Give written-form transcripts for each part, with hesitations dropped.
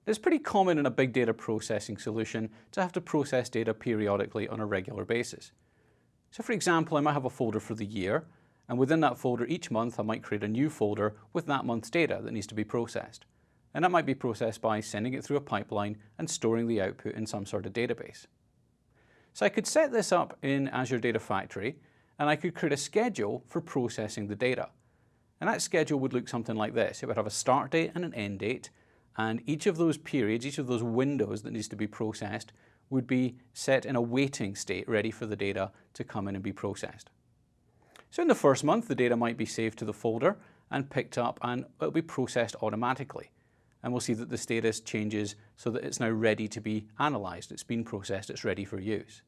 It's pretty common in a big data processing solution to have to process data periodically on a regular basis. So for example, I might have a folder for the year, and within that folder each month I might create a new folder with that month's data that needs to be processed. And that might be processed by sending it through a pipeline and storing the output in some sort of database. So I could set this up in Azure Data Factory, and I could create a schedule for processing the data. And that schedule would look something like this. It would have a start date and an end date, and each of those periods, each of those windows that needs to be processed would be set in a waiting state, ready for the data to come in and be processed. So in the first month, the data might be saved to the folder and picked up, and it'll be processed automatically. And we'll see that the status changes so that it's now ready to be analysed. It's been processed, it's ready for use.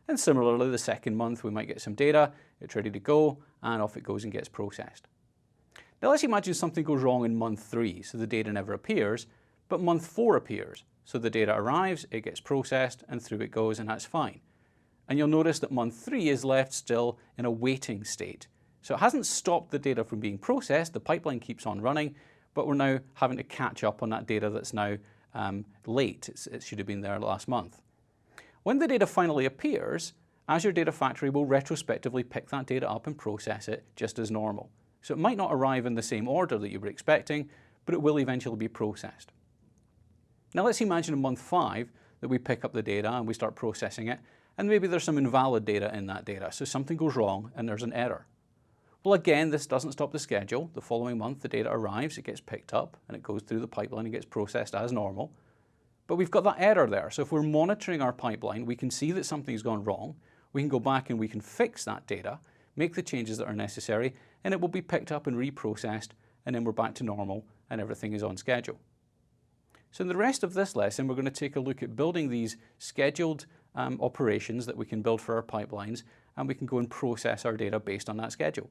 And similarly, the second month we might get some data, it's ready to go, and off it goes and gets processed. Now let's imagine something goes wrong in month 3, so the data never appears, but month 4 appears. So the data arrives, it gets processed, and through it goes, and that's fine. And you'll notice that month 3 is left still in a waiting state. So it hasn't stopped the data from being processed, the pipeline keeps on running, but we're now having to catch up on that data that's now late. It should have been there last month. When the data finally appears, Azure Data Factory will retrospectively pick that data up and process it just as normal. So it might not arrive in the same order that you were expecting, but it will eventually be processed. Now let's imagine in month 5 that we pick up the data and we start processing it, and maybe there's some invalid data in that data, so something goes wrong and there's an error. Well, again, this doesn't stop the schedule. The following month the data arrives, it gets picked up, and it goes through the pipeline and gets processed as normal. But we've got that error there, so if we're monitoring our pipeline, we can see that something's gone wrong, we can go back and we can fix that data, make the changes that are necessary, and it will be picked up and reprocessed, and then we're back to normal and everything is on schedule. So in the rest of this lesson, we're going to take a look at building these scheduled operations that we can build for our pipelines, and we can go and process our data based on that schedule.